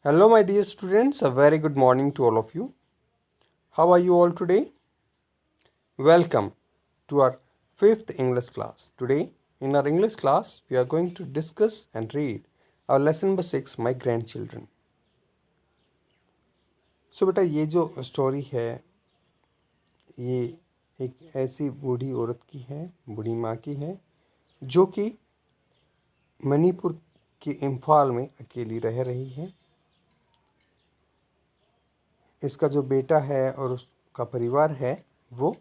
Hello, my dear students. A very good morning to all of you. How are you all today? Welcome to our fifth English class. Today, in our English class, we are going to discuss and read our lesson number 6, My Grandchildren. So, बेटा ये जो story है ये एक ऐसी बूढ़ी औरत की है, बूढ़ी माँ की है, जो कि मणिपुर के इम्फाल में अकेली रह रही है। इसका जो बेटा है और उसका परिवार है वो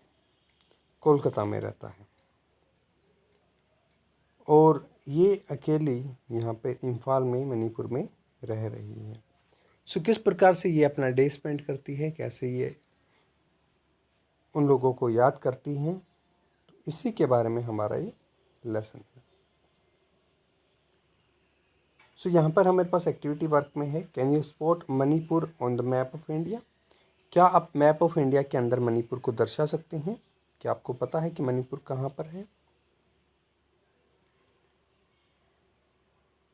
कोलकाता में रहता है और ये अकेली यहाँ पे इम्फाल में मणिपुर में रह रही है। सो किस प्रकार से ये अपना डे स्पेंड करती है, कैसे ये उन लोगों को याद करती हैं, तो इसी के बारे में हमारा ये लेसन है। सो यहाँ पर हमारे पास एक्टिविटी वर्क में है, can you spot Manipur on the map of India. क्या आप मैप ऑफ इंडिया के अंदर मणिपुर को दर्शा सकते हैं? क्या आपको पता है कि मणिपुर कहाँ पर है?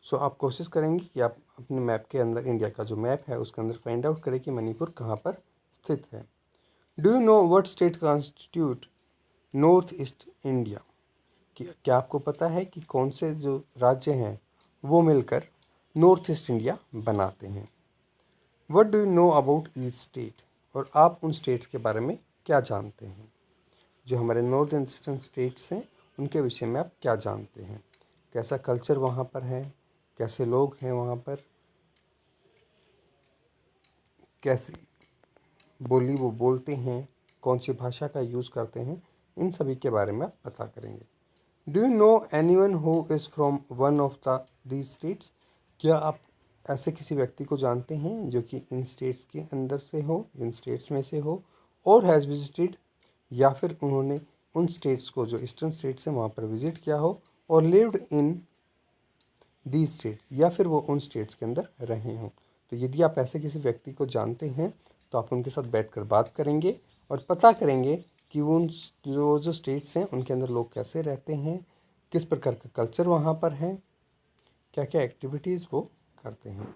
सो आप कोशिश करेंगे कि आप अपने मैप के अंदर, इंडिया का जो मैप है उसके अंदर फाइंड आउट करें कि मणिपुर कहाँ पर स्थित है। Do you know what state constitute north east India. क्या आपको पता है कि कौन से जो राज्य हैं वो मिलकर नॉर्थ ईस्ट इंडिया बनाते हैं। What do you know about each state. और आप उन स्टेट्स के बारे में क्या जानते हैं? जो हमारे नॉर्थ ईस्टर्न स्टेट्स हैं उनके विषय में आप क्या जानते हैं? कैसा कल्चर वहाँ पर है, कैसे लोग हैं वहाँ पर, कैसी बोली वो बोलते हैं, कौन सी भाषा का यूज़ करते हैं, इन सभी के बारे में आप पता करेंगे। Do you know anyone who is from one of these states. क्या आप ऐसे किसी व्यक्ति को जानते हैं जो कि इन स्टेट्स के अंदर से हो, इन स्टेट्स में से हो, और हैज़ विजिटेड, या फिर उन्होंने उन स्टेट्स को, जो ईस्टर्न स्टेट्स हैं वहाँ पर विजिट किया हो, और लिव्ड इन दी स्टेट्स, या फिर वो उन स्टेट्स के अंदर रहे हों। तो यदि आप ऐसे किसी व्यक्ति को जानते हैं तो आप उनके साथ बैठकर बात करेंगे और पता करेंगे कि वो उन जो स्टेट्स हैं उनके अंदर लोग कैसे रहते हैं, किस प्रकार का कल्चर वहाँ पर है, क्या क्या एक्टिविटीज़ वो करते हैं।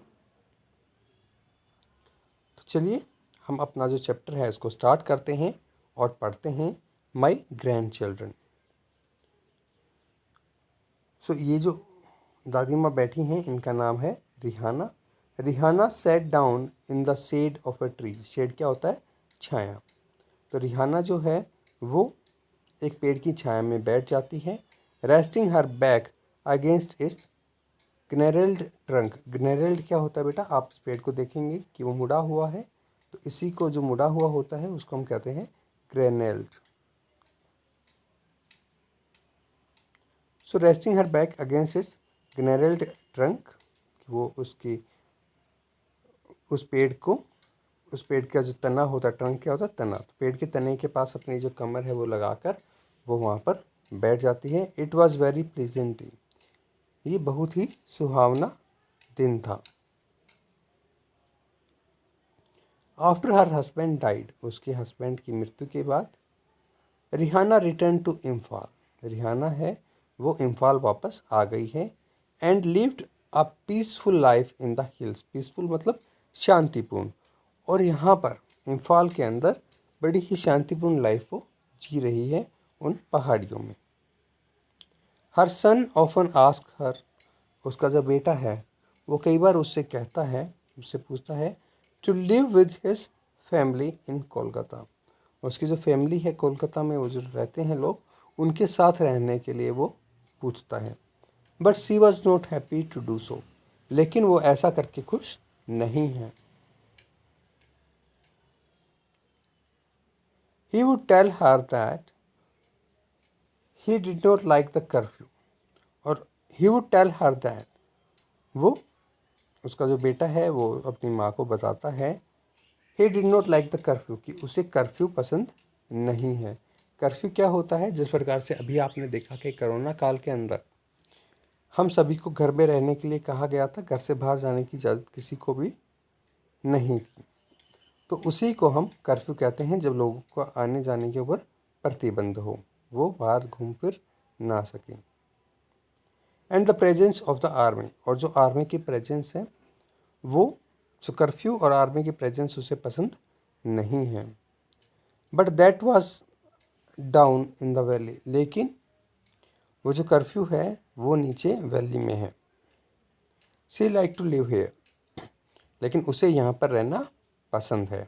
तो चलिए हम अपना जो चैप्टर है इसको स्टार्ट करते हैं और पढ़ते हैं माई ग्रैंड चिल्ड्रन। सो ये जो दादी माँ बैठी हैं इनका नाम है Rihana. Rihana set down in the shade of a tree. Shade क्या होता है? छाया। तो रिहाना जो है वो एक पेड़ की छाया में बैठ जाती है। Resting her back against its gnarled trunk. Gnarled क्या होता है बेटा? आप इस पेड़ को देखेंगे कि वो मुड़ा हुआ है, तो इसी को जो मुड़ा हुआ होता है उसको हम कहते हैं gnarled. So resting her back against its gnarled trunk, वो उसकी उस पेड़ का जो तना होता है, ट्रंक क्या होता है? तना। तो पेड़ के तने के पास अपनी जो कमर है वो लगाकर वो वहाँ पर बैठ जाती है। It was very pleasant day. ये बहुत ही सुहावना दिन था। आफ्टर हर हस्बैंड डाइड, उसके हस्बैंड की मृत्यु के बाद, रिहाना रिटर्न टू इम्फाल। रिहाना है वो इम्फाल वापस आ गई है। And lived a peaceful life in the hills. Peaceful मतलब शांतिपूर्ण। और यहाँ पर इम्फाल के अंदर बड़ी ही शांतिपूर्ण लाइफ वो जी रही है उन पहाड़ियों में। हर सन ऑफन आस्क हर, उसका जो बेटा है वो कई बार उससे कहता है, उससे पूछता है to live with his family in Kolkata. उसकी जो फैमिली है कोलकाता में, वो जो रहते हैं लोग, उनके साथ रहने के लिए वो पूछता है। But she was not happy to do so. लेकिन वो ऐसा करके खुश नहीं है। He would tell her that he did not like the curfew. और he would tell her that, वो उसका जो बेटा है वो अपनी माँ को बताता है ही did not like the curfew, कि उसे कर्फ्यू पसंद नहीं है। कर्फ्यू क्या होता है? जिस प्रकार से अभी आपने देखा कि कोरोना काल के अंदर हम सभी को घर में रहने के लिए कहा गया था, घर से बाहर जाने की इजाज़त किसी को भी नहीं थी। तो उसी को हम कर्फ्यू कहते हैं, जब लोगों को आने जाने के ऊपर प्रतिबंध हो, वो बाहर घूम फिर ना सकें। And the presence of the army, और जो आर्मी की प्रेजेंस है वो सो कर्फ्यू और आर्मी की प्रेजेंस उसे पसंद नहीं है। But that was down in the valley, लेकिन वो जो कर्फ्यू है वो नीचे वैली में है। She like to live here, लेकिन उसे यहाँ पर रहना पसंद है।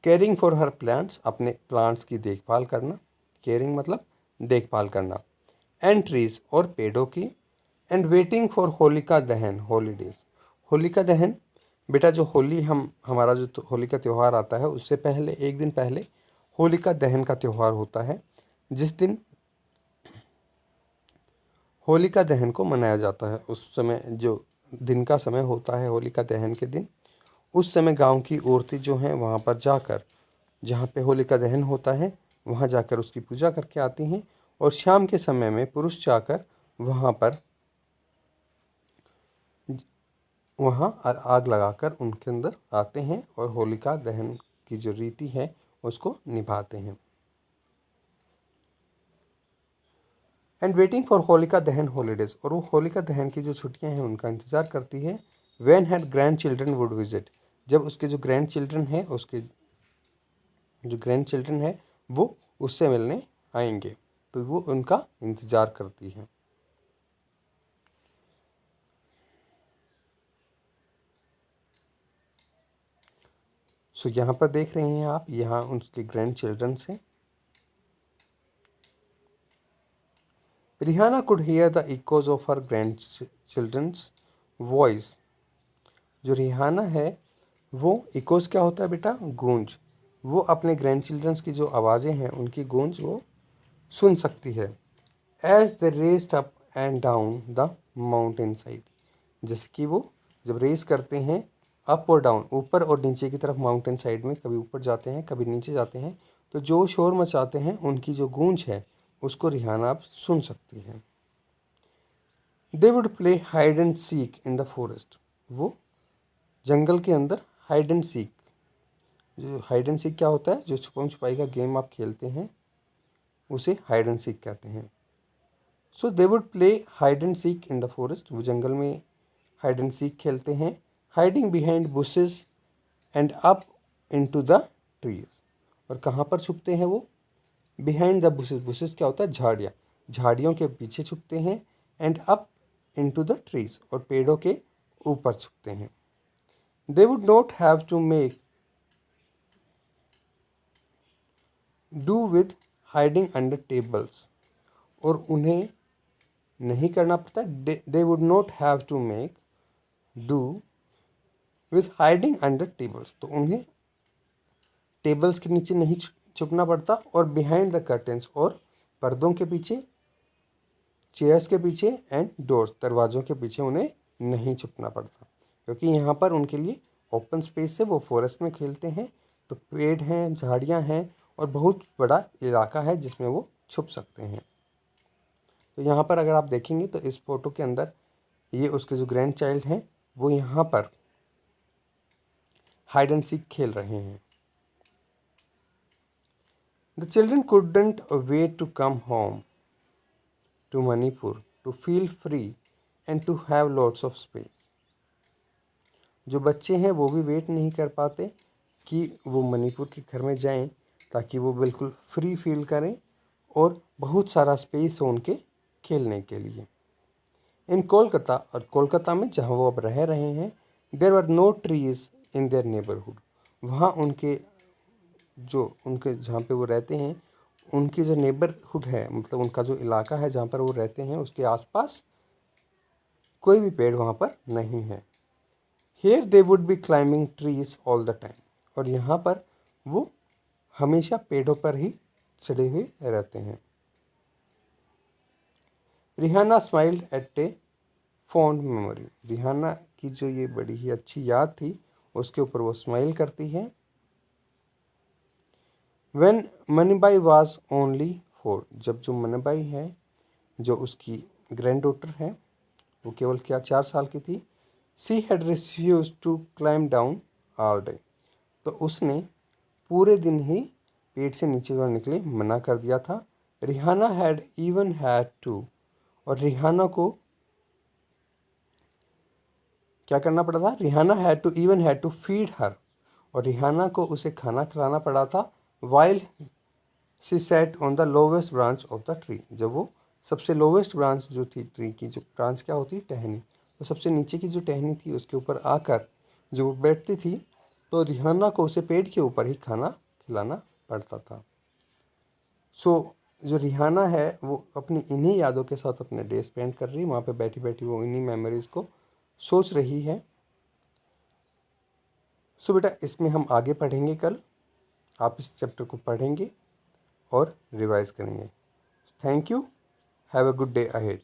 केयरिंग फॉर हर प्लांट्स, अपने प्लांट्स की देखभाल करना, केयरिंग मतलब देखभाल करना, एंड ट्रीज और पेड़ों की, एंड वेटिंग फॉर होलिका दहन हॉलीडेज। होलिका दहन बेटा, जो होली हमारा जो होली का त्यौहार आता है उससे पहले एक दिन पहले होलिका दहन का त्यौहार होता है, जिस दिन होलिका दहन को मनाया जाता है। उस समय जो दिन का समय होता है होलिका दहन के दिन, उस समय गांव की औरतें जो हैं वहाँ पर जाकर, जहाँ पे होलिका दहन होता है वहाँ जाकर उसकी पूजा करके आती हैं, और शाम के समय में पुरुष जाकर वहाँ पर आग लगाकर उनके अंदर आते हैं और होलिका दहन की जो रीति है उसको निभाते हैं। एंड वेटिंग फॉर होलिका दहन हॉलीडेज, और वो होलिका दहन की जो छुट्टियां हैं उनका इंतज़ार करती है। When her grand children would visit, जब उसके जो ग्रैंड चिल्ड्रन है, उसके जो ग्रैंड चिल्ड्रन है वो उससे मिलने आएंगे, तो वो उनका इंतज़ार करती है। सो यहाँ पर देख रहे हैं आप, यहाँ उनके ग्रैंड चिल्ड्रन से Rihana could hear the echoes of her grandchildren's voice. जो रिहाना है वो इकोज क्या होता है बेटा, गूंज। वो अपने ग्रैंड चिल्ड्रंस की जो आवाज़ें हैं उनकी गूंज वो सुन सकती है। As the raced up and down the mountain side, जैसे कि वो जब रेस करते हैं अप और डाउन, ऊपर और नीचे की तरफ माउंटेन साइड में, कभी ऊपर जाते हैं कभी नीचे जाते हैं, तो जो शोर मचाते हैं उनकी जो गूंज है उसको रिहाना आप सुन सकती है। दे would play hide and seek in the forest, वो जंगल के अंदर हाइड एंड सीक, जो हाइड एंड सीक क्या होता है, जो छुपम छुपाई का गेम आप खेलते हैं उसे हाइड एंड सीक कहते हैं। So they would play hide and seek in the forest, वो जंगल में हाइड एंड सीक खेलते हैं। Hiding behind bushes and up into the trees, और कहाँ पर छुपते हैं वो, बिहाइंड द बुशेस, बुशेस क्या होता है, झाड़ियाँ, झाड़ियों के पीछे छुपते हैं, and up into the trees, और पेड़ों के ऊपर छुपते हैं। They would not have to make do with hiding under tables, और उन्हें नहीं करना पड़ता, they would not have to make do with hiding under tables, तो उन्हें टेबल्स के नीचे नहीं छुपना पड़ता, और बिहाइंड द कर्टेंस, और पर्दों के पीछे, चेयर्स के पीछे, एंड डोर्स, दरवाज़ों के पीछे उन्हें नहीं छुपना पड़ता, क्योंकि यहाँ पर उनके लिए ओपन स्पेस है, वो फॉरेस्ट में खेलते हैं, तो पेड़ हैं, झाड़ियाँ हैं, और बहुत बड़ा इलाका है जिसमें वो छुप सकते हैं। तो यहाँ पर अगर आप देखेंगे तो इस फोटो के अंदर ये उसके जो ग्रैंड चाइल्ड हैं वो यहाँ पर हाइड एंड सीक खेल रहे हैं। The children couldn't wait to come home to Manipur to feel free and to have lots of space, जो बच्चे हैं वो भी वेट नहीं कर पाते कि वो मणिपुर के घर में जाएं, ताकि वो बिल्कुल फ्री फील करें और बहुत सारा स्पेस हो उनके खेलने के लिए। इन कोलकाता, और कोलकाता में जहाँ वो अब रह रहे हैं, there were no trees in their neighbourhood, वहाँ उनके जहाँ पे वो रहते हैं उनकी जो नेबरहुड है, मतलब उनका जो इलाका है जहाँ पर वो रहते हैं उसके आसपास कोई भी पेड़ वहाँ पर नहीं है। Here they would be climbing trees all the time, और यहाँ पर वो हमेशा पेड़ों पर ही चढ़े हुए रहते हैं। Rihana smiled at a fond memory, Rihana की जो ये बड़ी ही अच्छी याद थी उसके ऊपर वो स्माइल करती है। व्हेन मनीबाई वाज ओनली 4, जब जो मनीबाई है जो उसकी ग्रैंड डॉटर है वो केवल क्या 4 साल की थी। She had refuse to climb down all day, तो उसने पूरे दिन ही पेट से नीचे की ओर निकले मना कर दिया था। Rihana had even had to, और रिहाना को क्या करना पड़ा था? Rihana had to feed her, और रिहाना को उसे खाना खिलाना पड़ा था while she sat on the lowest branch of the tree. जब वो सबसे लोवेस्ट ब्रांच जो थी ट्री की, जो ब्रांच क्या होती है? टहनी। तो सबसे नीचे की जो टहनी थी उसके ऊपर आकर जो वो बैठती थी, तो रिहाना को उसे पेड़ के ऊपर ही खाना खिलाना पड़ता था। सो जो रिहाना है वो अपनी इन्हीं यादों के साथ अपने डे स्पेंड कर रही है, वहाँ पे बैठी बैठी वो इन्हीं मेमोरीज को सोच रही है। सो बेटा इसमें हम आगे पढ़ेंगे कल। आप इस चैप्टर को पढ़ेंगे और रिवाइज करेंगे। Thank you. Have a good day ahead.